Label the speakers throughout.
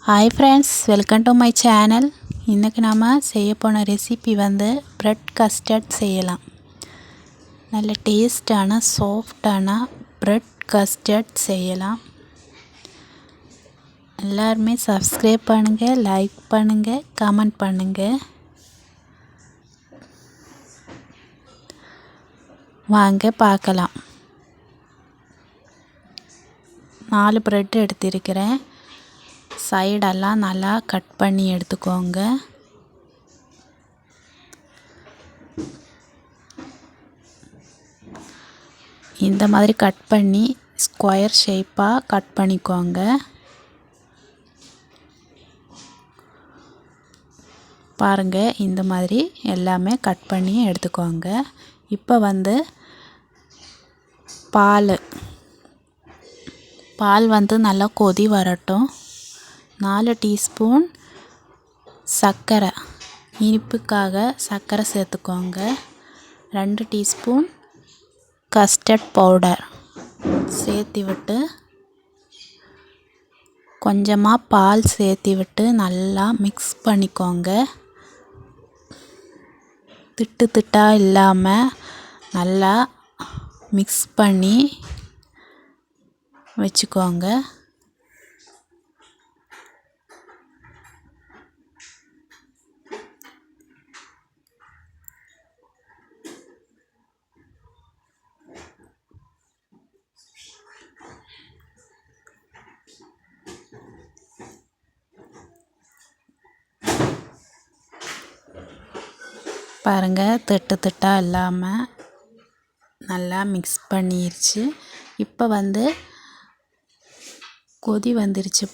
Speaker 1: Hi friends, welcome to my channel. இன்றைக்கி நாம் செய்ய போன ரெசிபி ப்ரெட் கஸ்டர்ட் செய்யலாம். நல்ல டேஸ்டான சாஃப்டான ப்ரெட் கஸ்டர்ட் செய்யலாம். எல்லாருமே சப்ஸ்கிரைப் பண்ணுங்கள், லைக் பண்ணுங்கள், கமெண்ட் பண்ணுங்கள். வாங்க பார்க்கலாம். 4 ப்ரெட் எடுத்திருக்கிறேன். சைடெல்லாம் நல்லா கட் பண்ணி எடுத்துக்கோங்க. இந்த மாதிரி கட் பண்ணி ஸ்கொயர் ஷேப்பாக கட் பண்ணிக்கோங்க. பாருங்கள், இந்த மாதிரி எல்லாமே கட் பண்ணி எடுத்துக்கோங்க. இப்போ பால் நல்லா கொதி வரட்டும். 4 டீஸ்பூன் சர்க்கரை, இனிப்புக்காக சர்க்கரை சேர்த்துக்கோங்க. 2 டீஸ்பூன் கஸ்டர்ட் பவுடர் சேர்த்து விட்டு, கொஞ்சமாக பால் சேர்த்து விட்டு நல்லா மிக்ஸ் பண்ணிக்கோங்க. திட்டு திட்டாக இல்லாமல் நல்லா மிக்ஸ் பண்ணி வச்சுக்கோங்க. பாருங்கள், திட்டாக இல்லாமல் நல்லா மிக்ஸ் பண்ணிருச்சு. இப்போ கொதி வந்துருச்சு.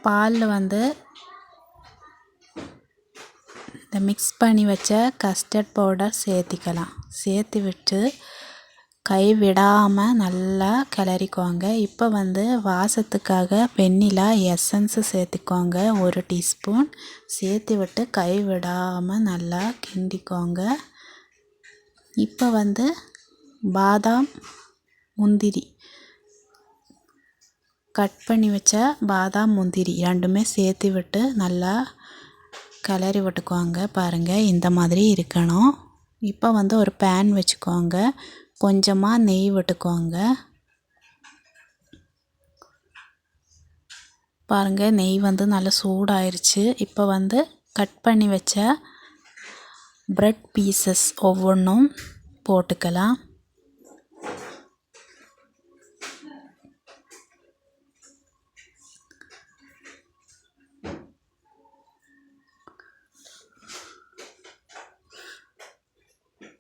Speaker 1: பாலில் இந்த மிக்ஸ் பண்ணி வச்ச கஸ்டர்ட் பவுடர் சேர்த்திக்கலாம். சேர்த்து விட்டு கை விடாமல் நல்லா கிளறிக்கோங்க. இப்போ வாசத்துக்காக வெண்ணிலா எசன்ஸு சேர்த்துக்கோங்க. 1 டீஸ்பூன் சேர்த்து விட்டு கை விடாமல் நல்லா கிண்டிக்கோங்க. இப்போ பாதாம், முந்திரி, கட் பண்ணி வச்ச பாதாம், முந்திரி ரெண்டுமே சேர்த்து விட்டு நல்லா கிளறி விட்டுக்கோங்க. பாருங்கள், இந்த மாதிரி இருக்கணும். இப்போ ஒரு பேன் வச்சுக்கோங்க. கொஞ்சமாக நெய் விட்டுக்கோங்க. பாருங்கள், நெய் நல்லா சூடாயிருச்சு. இப்போ கட் பண்ணி வச்ச ப்ரெட் பீசஸ் ஒவ்வொன்றும் போட்டுக்கலாம்.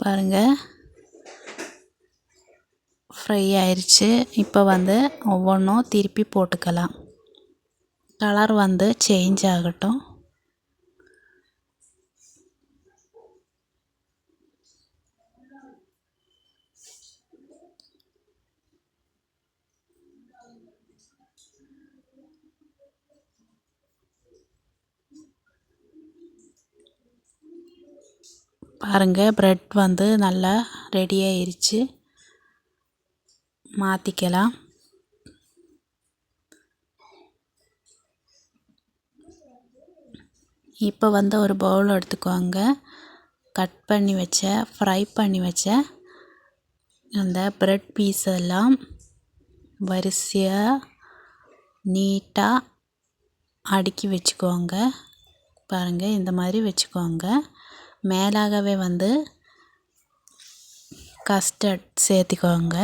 Speaker 1: பாருங்கள், ஃப்ரை ஆயிடுச்சு. இப்போ ஒவ்வொன்றும் திருப்பி போட்டுக்கலாம். கலர் சேஞ்ச் ஆகட்டும். பாருங்கள், ப்ரெட் நல்லா ரெடி ஆயிருச்சு. மாற்றிக்கலாம். இப்போ ஒரு பவுல் எடுத்துக்கோங்க. கட் பண்ணி வச்ச ஃப்ரை பண்ணி வச்ச அந்த ப்ரெட் பீஸ் எல்லாம் வரிசையாக நீட்டாக அடுக்கி வச்சுக்கோங்க. பாருங்கள், இந்த மாதிரி வச்சுக்கோங்க. மேலாகவே கஸ்டர்ட் சேர்த்துக்கோங்க.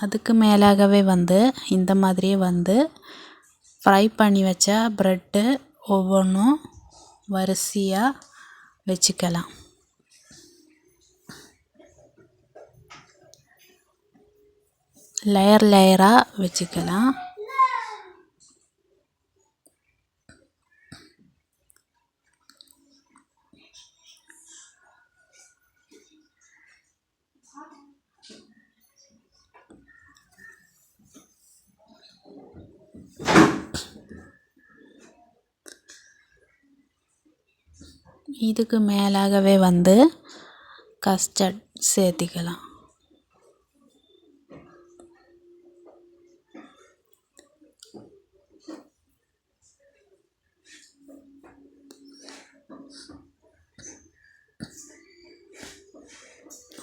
Speaker 1: அதுக்கு மேலாகவே இந்த மாதிரியே ஃப்ரை பண்ணி வச்ச ப்ரெட்டு ஒவ்வொன்றும் வரிசையாக வச்சுக்கலாம். லேயராக வச்சுக்கலாம். இதுக்கு மேலாகவே கஸ்டர்ட் சேர்த்திக்கலாம்.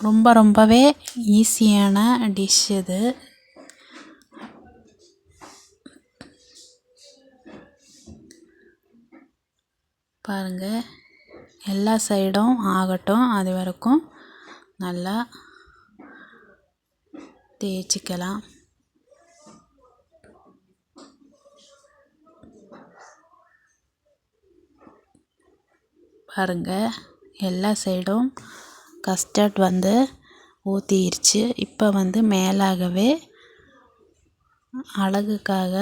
Speaker 1: ரொம்பவே ஈஸியான டிஷ் இது. பாருங்கள், எல்லா சைடும் ஆகட்டும், அது வரைக்கும் நல்லா தேய்ச்சிக்கலாம். பாருங்கள், எல்லா சைடும் கஸ்டர்ட் வந்து ஊற்றிருச்சு. இப்போ வந்து மேலாகவே அழகுக்காக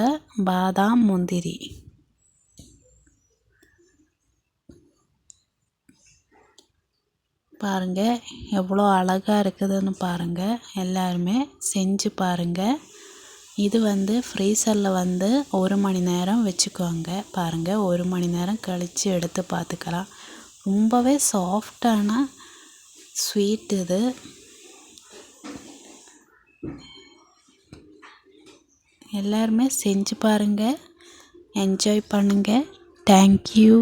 Speaker 1: பாதாம் முந்திரி. பாருங்கள் எவ்வளோ அழகாக இருக்குதுன்னு பாருங்கள். எல்லாருமே செஞ்சு பாருங்கள். இது வந்து ஃப்ரீசரில் வந்து 1 மணி நேரம் வச்சுக்கோங்க. பாருங்கள், 1 மணி நேரம் கழித்து எடுத்து பார்த்துக்கலாம். ரொம்பவே சாஃப்டான ஸ்வீட் இது. எல்லாருமே செஞ்சு பாருங்கள், என்ஜாய் பண்ணுங்கள். தேங்க்யூ.